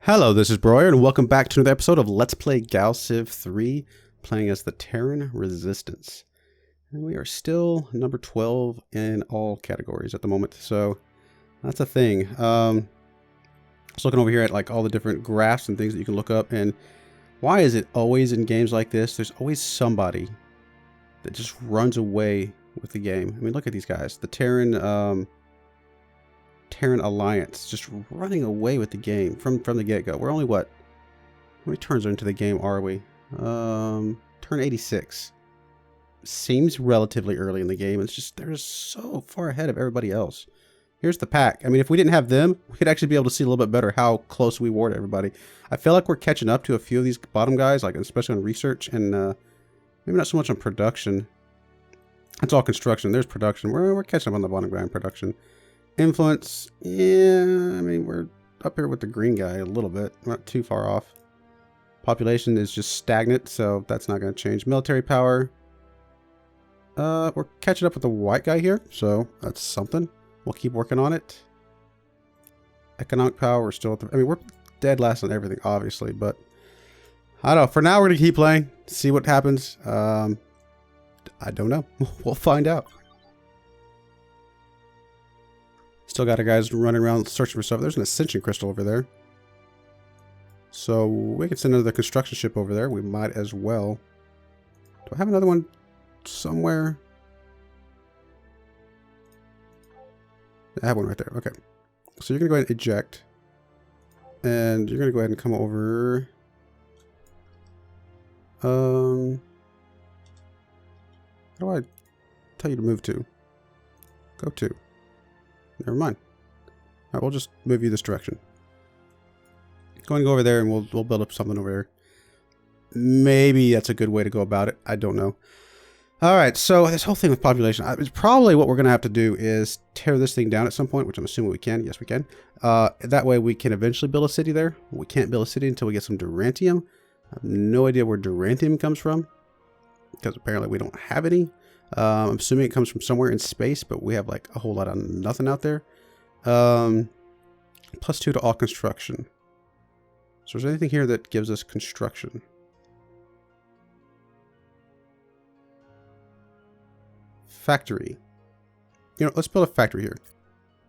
Hello, this is Broyar, and welcome back to another episode of Let's Play Gal Civ 3, playing as the Terran Resistance. And we are still number 12 in all categories at the moment, so that's a thing. I was looking over here at like all the different graphs and things that you can look up, and why is it always in games like this, there's always somebody that just runs away with the game. I mean, look at these guys. The Terran Alliance just running away with the game from the get-go. We're only what? How many turns into the game are we? Turn 86. Seems relatively early in the game. It's just they're so far ahead of everybody else. Here's the pack. I mean, if we didn't have them, we'd actually be able to see a little bit better how close we were to everybody. I feel like we're catching up to a few of these bottom guys, like especially on research and maybe not so much on production. That's all construction. There's production. We're catching up on the bottom guy in production. Influence, yeah, I mean, we're up here with the green guy a little bit. We're not too far off. Population is just stagnant, so that's not going to change. Military power, we're catching up with the white guy here, so that's something. We'll keep working on it. Economic power, we're still at the, I mean, we're dead last on everything, obviously, but I don't know. For now, we're going to keep playing, see what happens. I don't know. We'll find out. Still got our guys running around searching for stuff. There's an ascension crystal over there. So we could send another construction ship over there. We might as well. Do I have another one somewhere? I have one right there. Okay. So you're going to go ahead and eject. And you're going to go ahead and come over. How do I tell you to move to? Go to. Never mind. Alright, we'll just move you this direction. Going to go over there and we'll build up something over there. Maybe that's a good way to go about it. I don't know. Alright, so this whole thing with population, it's probably what we're going to have to do is tear this thing down at some point, which I'm assuming we can. Yes, we can. That way we can eventually build a city there. We can't build a city until we get some Durantium. I have no idea where Durantium comes from, because apparently we don't have any. I'm assuming it comes from somewhere in space, but we have like a whole lot of nothing out there. +2 to all construction. So is there anything here that gives us construction? Factory. You know, let's build a factory here.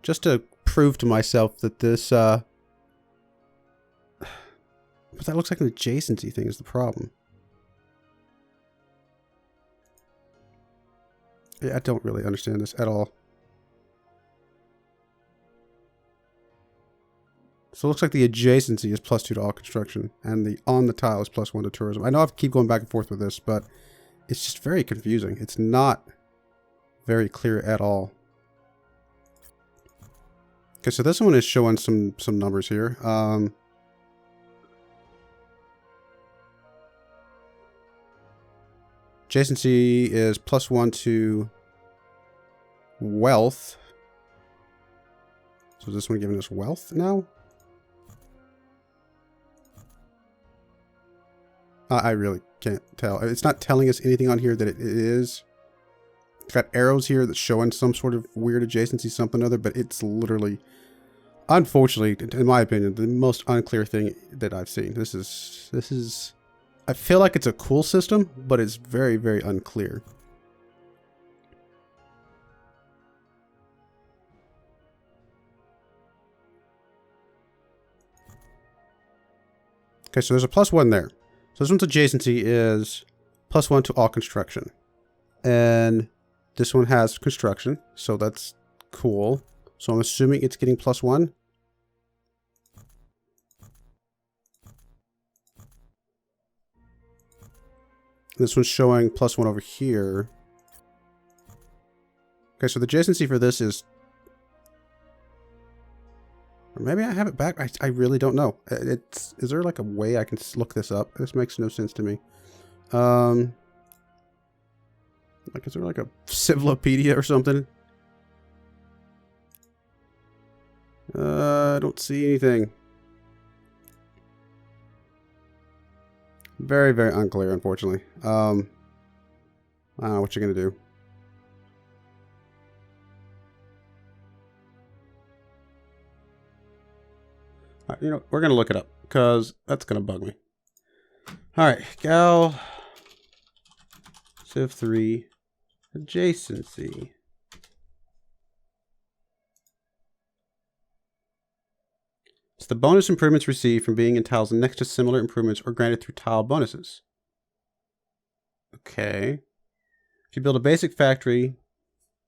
Just to prove to myself that this, but that looks like an adjacency thing is the problem. Yeah, I don't really understand this at all. So it looks like the adjacency is +2 to all construction, and the on the tile is +1 to tourism. I know I have to keep going back and forth with this, but it's just very confusing. It's not very clear at all. Okay, so this one is showing some numbers here. Adjacency is +1 to wealth. So is this one giving us wealth now? I really can't tell. It's not telling us anything on here that it is. It's got arrows here that's showing some sort of weird adjacency, something or other, but it's literally, unfortunately, in my opinion, the most unclear thing that I've seen. This is I feel like it's a cool system, but it's very, very unclear. Okay, so there's a +1 there. So this one's adjacency is +1 to all construction. And this one has construction, so that's cool. So I'm assuming it's getting +1. This one's showing +1 over here. Okay, so the adjacency for this is... Or maybe I have it back. I really don't know. Is there like a way I can look this up? This makes no sense to me. Like, is there like a Civlopedia or something? I don't see anything. Very, very unclear, unfortunately. I don't know what you're going to do. You know, we're going to look it up. because that's going to bug me. All right, Gal Civ 3 adjacency. It's the bonus improvements received from being in tiles next to similar improvements or granted through tile bonuses. Okay. If you build a basic factory,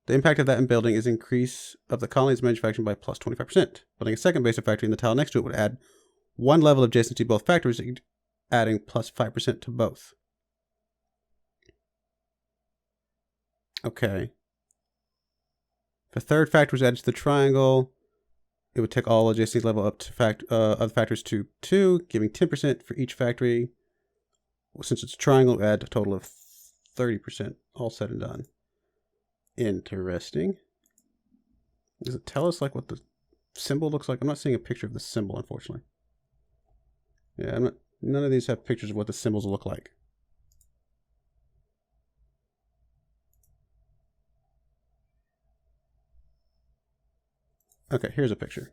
the impact of that in building is increase of the colony's manufacturing by plus 25%. Building a second basic factory in the tile next to it would add one level of adjacency to both factories, adding plus 5% to both. Okay. If a third factory was added to the triangle, it would take all adjacency level up to of factories to 2, giving 10% for each factory. Well, since it's a triangle, it would add a total of 30%, all said and done. Interesting. Does it tell us like what the symbol looks like? I'm not seeing a picture of the symbol, unfortunately. Yeah, none of these have pictures of what the symbols look like. Okay, here's a picture.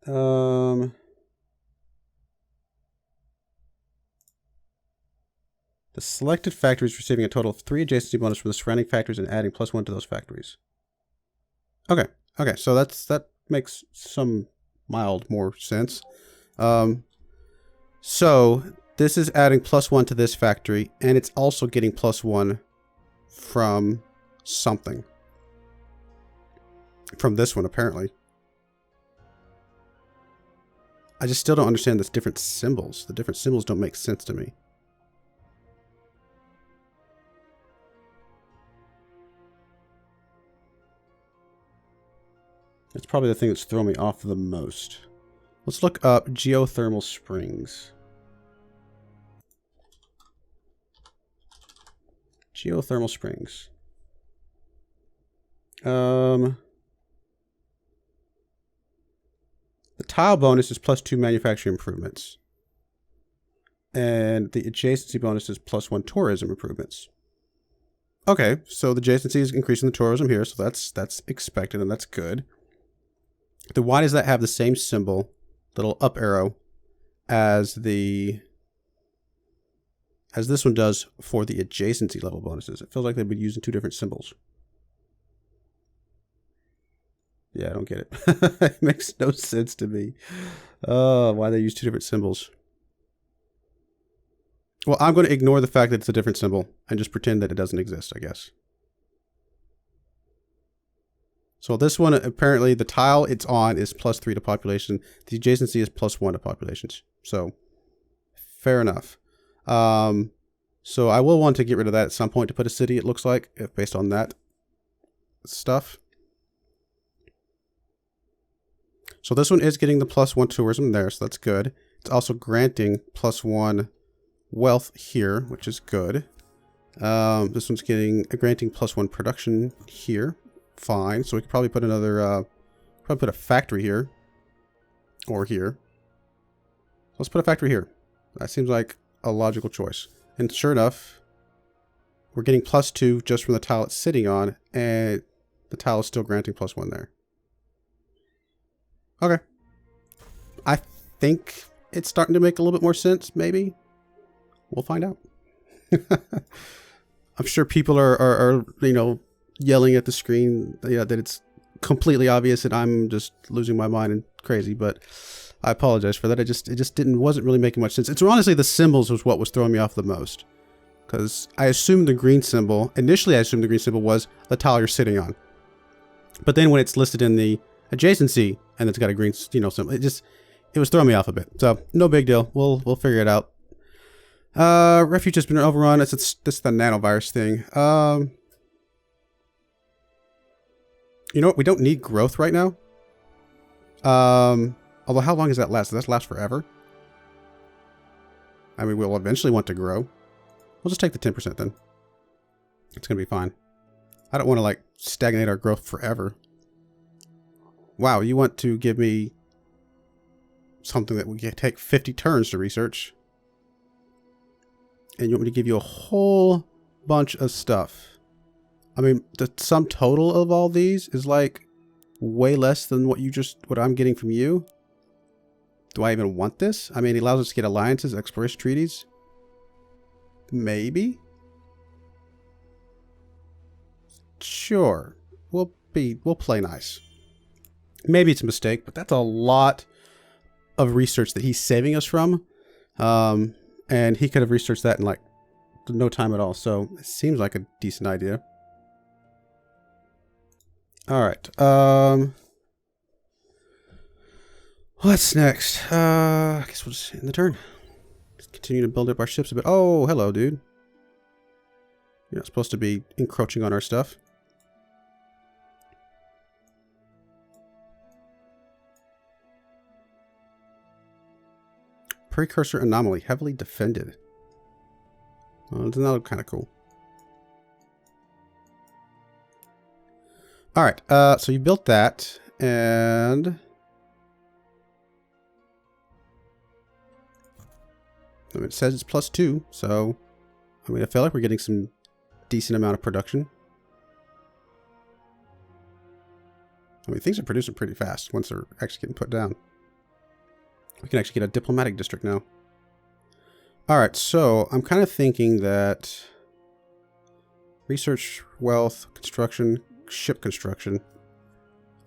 The selected factory is receiving a total of 3 adjacency bonus for the surrounding factories and adding +1 to those factories. Okay, so that makes some mild more sense. So this is adding +1 to this factory, and it's also getting +1 from something. From this one, apparently. I just still don't understand this different symbols. The different symbols don't make sense to me. It's probably the thing that's thrown me off the most. Let's look up geothermal springs. Geothermal springs. The tile bonus is +2 manufacturing improvements. And the adjacency bonus is +1 tourism improvements. Okay, so the adjacency is increasing the tourism here, so that's expected and that's good. Then why does that have the same symbol, little up arrow, as this one does for the adjacency level bonuses? It feels like they've been using 2 different symbols. Yeah, I don't get it. It makes no sense to me. Why they use 2 different symbols. Well, I'm going to ignore the fact that it's a different symbol and just pretend that it doesn't exist, I guess. So this one, apparently the tile it's on is +3 to population. The adjacency is +1 to populations. So, fair enough. So I will want to get rid of that at some point to put a city, it looks like, if based on that stuff. So this one is getting the +1 tourism there, so that's good. It's also granting +1 wealth here, which is good. This one's granting +1 production here. Fine. So we could probably put another, probably put a factory here. Or here. Let's put a factory here. That seems like a logical choice. And sure enough, we're getting +2 just from the tile it's sitting on, and the tile is still granting +1 there. Okay. I think it's starting to make a little bit more sense, maybe. We'll find out. I'm sure people are you know, yelling at the screen, yeah, that it's completely obvious and I'm just losing my mind and crazy, but I apologize for that. It just wasn't really making much sense. It's honestly the symbols was what was throwing me off the most. Because I assumed the green symbol, initially I assumed the green symbol was the tile you're sitting on. But then when it's listed in the adjacency and it's got a green, you know, symbol, it was throwing me off a bit. So no big deal. We'll figure it out. Refuge has been overrun. This is the nanovirus thing. You know what? We don't need growth right now. Although how long does that last? Does that last forever? I mean, we'll eventually want to grow. We'll just take the 10% then. It's going to be fine. I don't want to like stagnate our growth forever. Wow, you want to give me something that would take 50 turns to research. And you want me to give you a whole bunch of stuff. I mean, the sum total of all these is like way less than what I'm getting from you. Do I even want this? I mean, it allows us to get alliances, exploration treaties. Maybe. Sure. We'll play nice. Maybe it's a mistake, but that's a lot of research that he's saving us from. And he could have researched that in like no time at all. So it seems like a decent idea. All right. What's next? I guess we'll just end the turn. Let's continue to build up our ships a bit. Oh, hello, dude. You're not supposed to be encroaching on our stuff. Precursor anomaly, heavily defended. Well, doesn't that look kind of cool? All right, so you built that, and I mean, it says it's +2, so I mean, I feel like we're getting some decent amount of production. I mean, things are producing pretty fast once they're actually getting put down. We can actually get a diplomatic district now. All right, so I'm kind of thinking that research, wealth, construction, ship construction.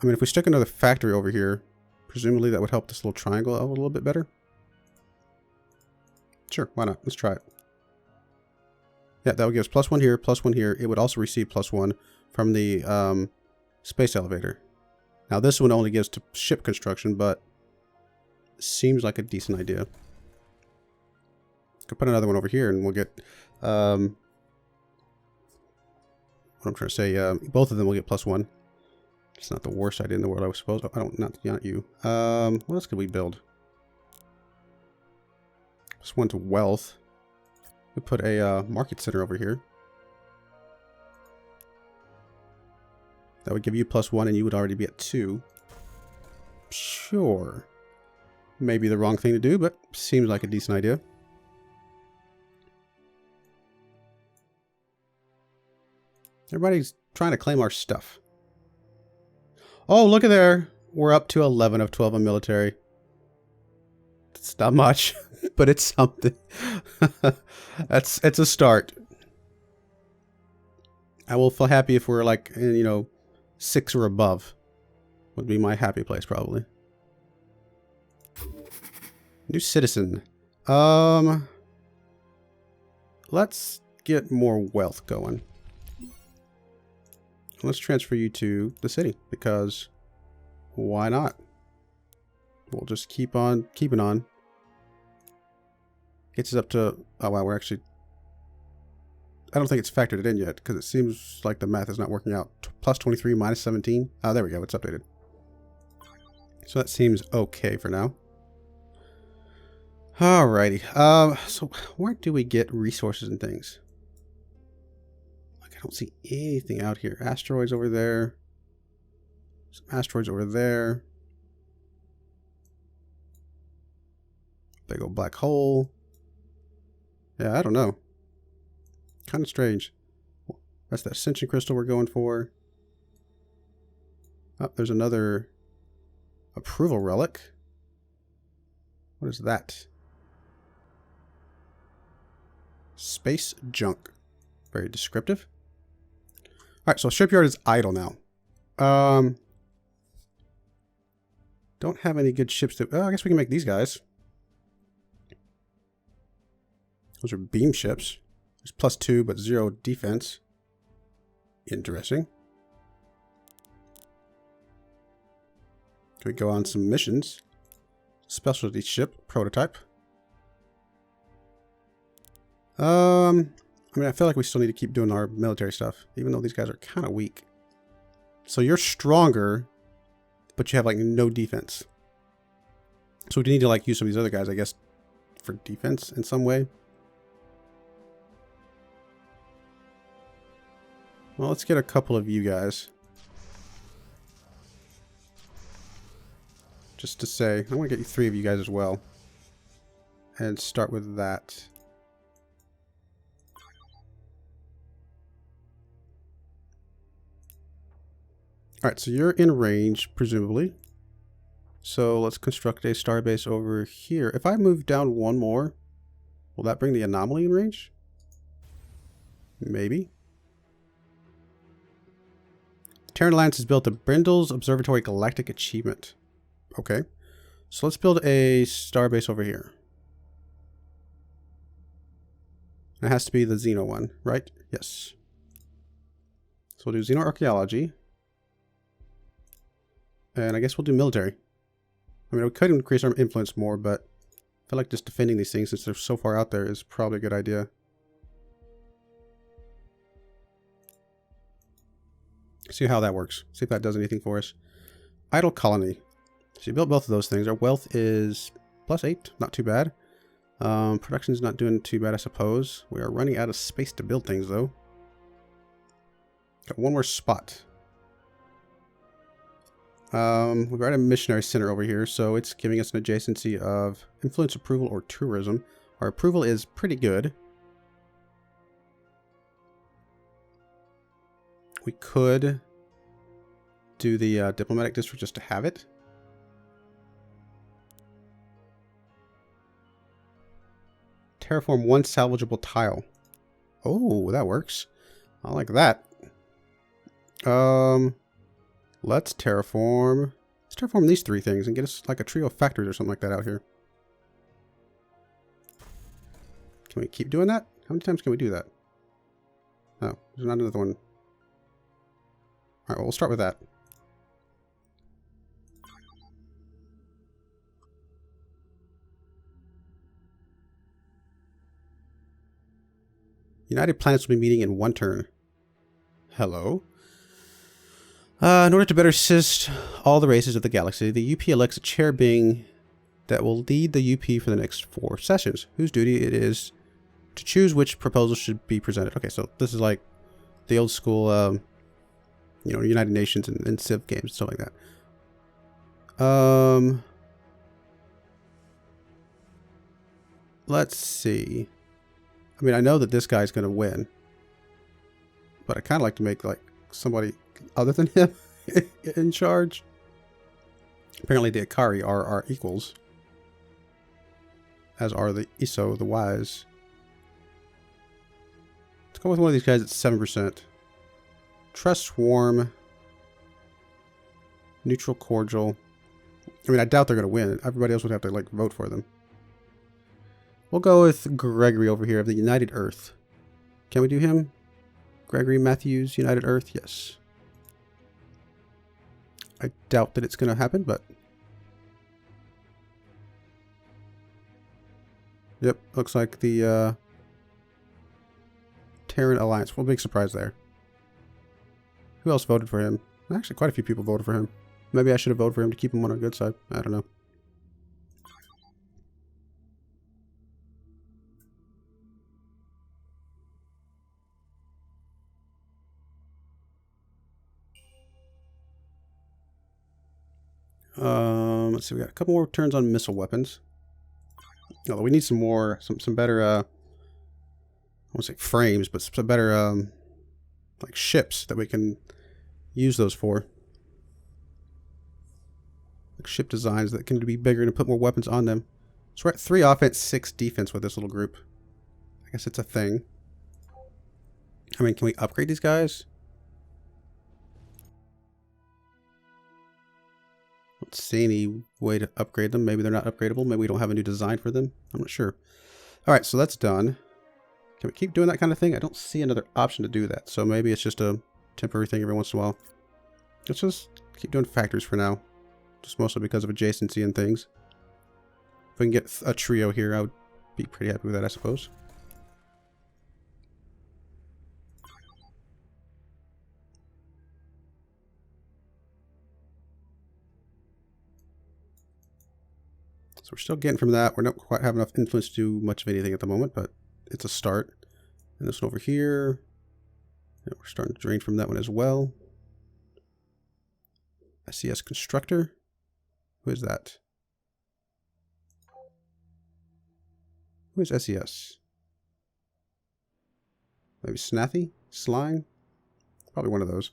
I mean, if we stick another factory over here, presumably that would help this little triangle out a little bit better. Sure, why not? Let's try it. Yeah, that would give us +1 here, +1 here. It would also receive +1 from the space elevator. Now, this one only gives to ship construction, but seems like a decent idea. Could put another one over here and we'll get what I'm trying to say, both of them will get +1. It's not the worst idea in the world, I suppose. I don't, not you. What else could we build? +1 to wealth. We put a market center over here. That would give you +1 and you would already be at 2. Sure. Maybe the wrong thing to do, but seems like a decent idea. Everybody's trying to claim our stuff. Oh, look at there. We're up to 11 of 12 in military. It's not much, but it's something. It's a start. I will feel happy if we're like, you know, 6 or above. Would be my happy place probably. New citizen. Let's get more wealth going. Let's transfer you to the city because why not? We'll just keep on keeping on. Gets us up to, oh wow, we're actually, I don't think it's factored it in yet because it seems like the math is not working out. +23 minus 17. Oh, there we go. It's updated. So that seems okay for now. Alrighty. So where do we get resources and things? Like, I don't see anything out here. Asteroids over there. Some asteroids over there. Big old black hole. Yeah, I don't know. Kind of strange. That's that ascension crystal we're going for. Oh, there's another approval relic. What is that? Space junk. Very descriptive. Alright, so shipyard is idle now. Don't have any good ships to... Oh, I guess we can make these guys. Those are beam ships. There's +2, but 0 defense. Interesting. Can we go on some missions? Specialty ship, prototype. I mean, I feel like we still need to keep doing our military stuff, even though these guys are kind of weak. So you're stronger, but you have like no defense. So we need to like use some of these other guys, I guess, for defense in some way. Well, let's get a couple of you guys. Just to say, I want to get you 3 of you guys as well. And start with that. Alright, so you're in range, presumably. So let's construct a starbase over here. If I move down one more, will that bring the anomaly in range? Maybe. Terran Alliance has built the Brindle's Observatory Galactic Achievement. Okay. So let's build a starbase over here. It has to be the Xeno one, right? Yes. So we'll do Xenoarchaeology. And I guess we'll do military. I mean, we could increase our influence more, but I feel like just defending these things since they're so far out there is probably a good idea. See how that works. See if that does anything for us. Idle Colony. So you built both of those things. Our wealth is +8. Not too bad. Production's not doing too bad, I suppose. We are running out of space to build things, though. Got one more spot. We've got a missionary center over here, so it's giving us an adjacency of influence, approval, or tourism. Our approval is pretty good. We could do the diplomatic district just to have it. Terraform one salvageable tile. Oh, that works. I like that. Let's terraform these 3 things and get us like a trio of factories or something like that out here. Can we keep doing that? How many times can we do that? Oh, there's not another one. Alright, well, we'll start with that. United Planets will be meeting in 1 turn. Hello. In order to better assist all the races of the galaxy, the UP elects a chair being that will lead the UP for the next 4 sessions, whose duty it is to choose which proposal should be presented. Okay, so this is like the old school, you know, United Nations and Civ games and stuff like that. Let's see. I mean, I know that this guy's going to win, but I kind of like to make like somebody other than him in charge. Apparently the Ikari are our equals, as are the Iso, the Wise. Let's go with one of these guys at 7%. Trust Warm. Neutral Cordial. I mean, I doubt they're going to win. Everybody else would have to like vote for them. We'll go with Gregory over here of the United Earth. Can we do him? Gregory Matthews, United Earth? Yes. I doubt that it's going to happen, but... Yep, looks like the Terran Alliance. Well, big surprise there. Who else voted for him? Actually, quite a few people voted for him. Maybe I should have voted for him to keep him on our good side. I don't know. Let's see, we got a couple more turns on missile weapons. Although we need some more, some better, I won't say frames, but some better, like ships that we can use those for. Like ship designs that can be bigger and put more weapons on them. So we're at 3 offense, 6 defense with this little group. I guess it's a thing. I mean, can we upgrade these guys? I don't see any way to upgrade them. Maybe they're not upgradable. Maybe we don't have a new design for them. I'm not sure. Alright, so that's done. Can we keep doing that kind of thing? I don't see another option to do that. So maybe it's just a temporary thing every once in a while. Let's just keep doing factories for now. Just mostly because of adjacency and things. If we can get a trio here, I would be pretty happy with that, I suppose. So we're still getting from that. We're not quite have enough influence to do much of anything at the moment, but it's a start. And this one over here. And we're starting to drain from that one as well. SES Constructor. Who is that? Who is SES? Maybe Snaffy? Slime? Probably one of those.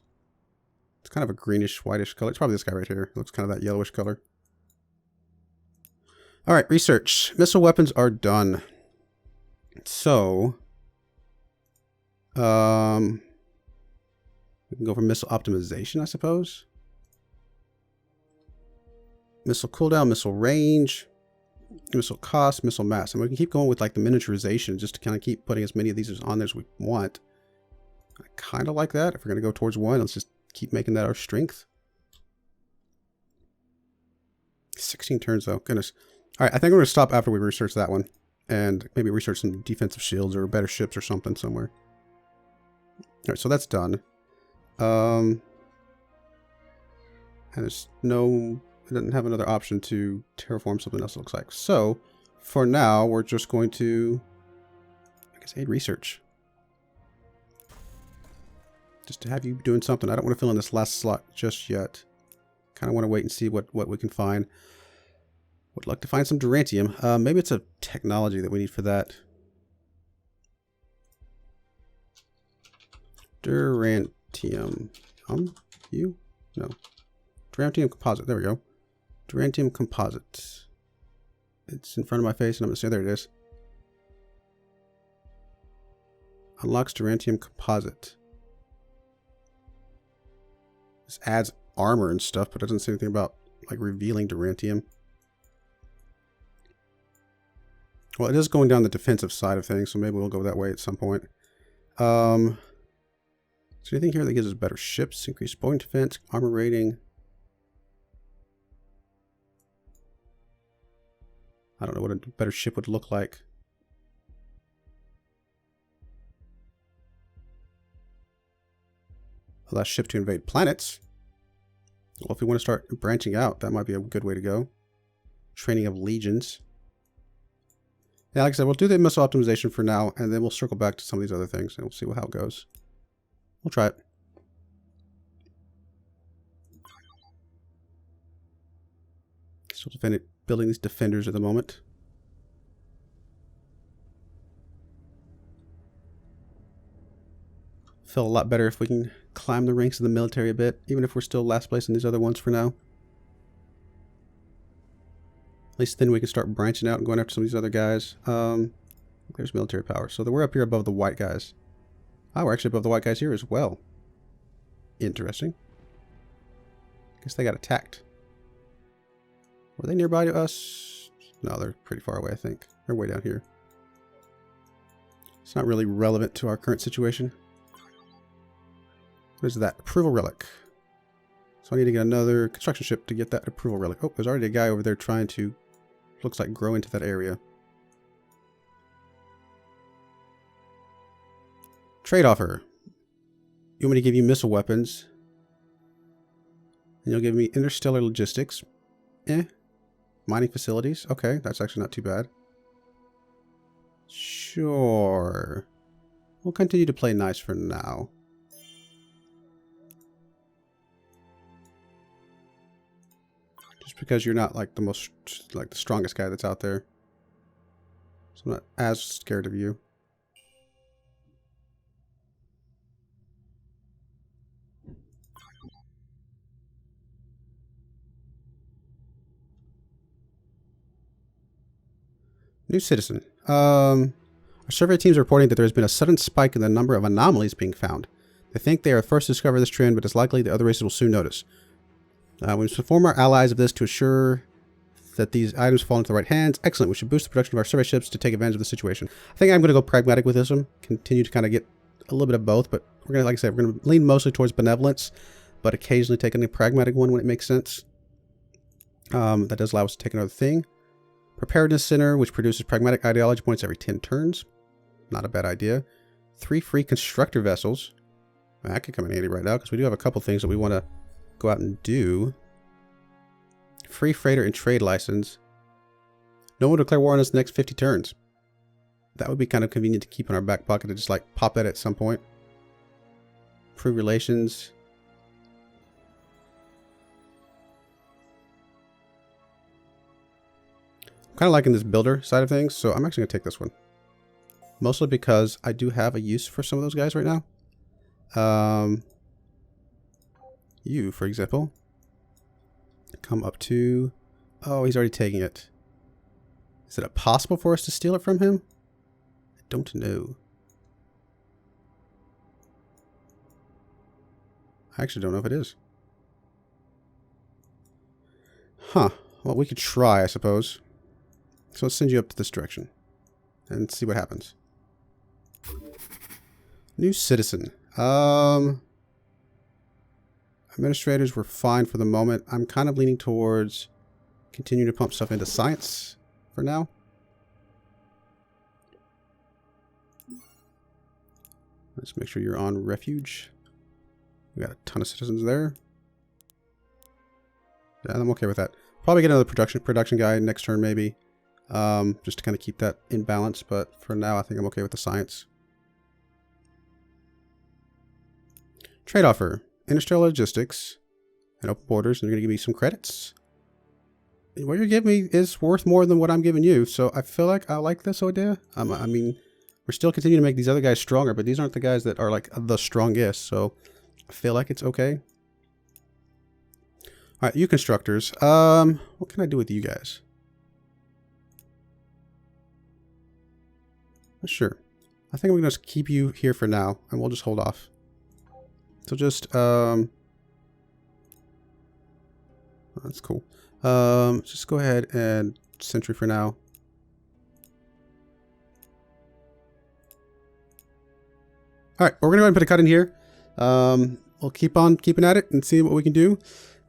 It's kind of a greenish, whitish color. It's probably this guy right here. It looks kind of that yellowish color. All right, research. Missile weapons are done. So, we can go for missile optimization, I suppose. Missile cooldown, missile range, missile cost, missile mass. And we can keep going with like the miniaturization just to kind of keep putting as many of these on there as we want. I kind of like that. If we're going to go towards one, let's just keep making that our strength. 16 turns though. Goodness. All right, I think we're going to stop after we research that one. And maybe research some defensive shields or better ships or something somewhere. All right, so that's done. And there's no... It doesn't have another option to terraform something else, it looks like. So, for now, we're just going to... I guess aid research. Just to have you doing something. I don't want to fill in this last slot just yet. Kind of want to wait and see what we can find. Would like to find some Durantium. Maybe it's a technology that we need for that. Durantium. You? No. Durantium composite. There we go. Durantium composite. It's in front of my face and I'm going to say, there it is. Unlocks Durantium composite. This adds armor and stuff, but it doesn't say anything about like revealing Durantium. Well, it is going down the defensive side of things, so maybe we'll go that way at some point. Is there anything here that gives us better ships, increased Boeing defense, armor rating? I don't know what a better ship would look like. Allow ship to invade planets. Well, if we want to start branching out, that might be a good way to go. Training of legions. Yeah, like I said, we'll do the missile optimization for now, and then we'll circle back to some of these other things, and we'll see how it goes. We'll try it. Still building these defenders at the moment. Feel a lot better if we can climb the ranks of the military a bit, even if we're still last place in these other ones for now. At least then we can start branching out and going after some of these other guys. There's military power. So we're up here above the white guys. Ah, we're actually above the white guys here as well. Interesting. Guess they got attacked. Were they nearby to us? No, they're pretty far away, I think. They're way down here. It's not really relevant to our current situation. What is that? Approval relic. So I need to get another construction ship to get that approval relic. Oh, there's already a guy over there trying to, looks like, grow into that area. Trade offer. You want me to give you missile weapons. And you'll give me interstellar logistics. Mining facilities. Okay, that's actually not too bad. Sure. We'll continue to play nice for now. Just because you're not like the strongest guy that's out there. So I'm not as scared of you. New citizen. Our survey teams are reporting that there has been a sudden spike in the number of anomalies being found. They think they are the first to discover this trend, but it's likely the other races will soon notice. We must inform our allies of this to assure that these items fall into the right hands. Excellent. We should boost the production of our survey ships to take advantage of the situation. I think I'm going to go pragmatic with this one. Continue to kind of get a little bit of both, but we're going to, like I said, we're going to lean mostly towards benevolence, but occasionally taking a pragmatic one when it makes sense. That does allow us to take another thing. Preparedness Center, which produces pragmatic ideology points every 10 turns. Not a bad idea. 3 free constructor vessels. That could come in handy right now because we do have a couple things that we want to go out and do. Free freighter and trade license. No one will declare war on us the next 50 turns. That would be kind of convenient to keep in our back pocket to just like pop that at some point. Improve relations. I'm kind of liking this builder side of things, so I'm actually going to take this one. Mostly because I do have a use for some of those guys right now. You, for example. Come up to... Oh, he's already taking it. Is it possible for us to steal it from him? I don't know. I actually don't know if it is. Huh. Well, we could try, I suppose. So let's send you up to this direction and see what happens. New citizen. Administrators were fine for the moment. I'm kind of leaning towards continuing to pump stuff into science for now. Let's make sure you're on refuge. We got a ton of citizens there. Yeah, I'm okay with that. Probably get another production guy next turn maybe. Just to kind of keep that in balance, but for now I think I'm okay with the science. Trade offer. Interstellar logistics and open borders, and you're going to give me some credits. What you're giving me is worth more than what I'm giving you, so I feel like I like this idea. I mean, we're still continuing to make these other guys stronger, but these aren't the guys that are like the strongest, so I feel like it's okay. Alright, you constructors. What can I do with you guys? Sure. I think I'm going to just keep you here for now, and we'll just hold off. So just, that's cool. Just go ahead and sentry for now. Alright, we're going to go ahead and put a cut in here. We'll keep on keeping at it and see what we can do.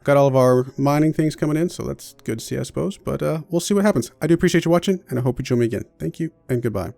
Got all of our mining things coming in, so that's good to see, I suppose. But we'll see what happens. I do appreciate you watching, and I hope you join me again. Thank you, and goodbye.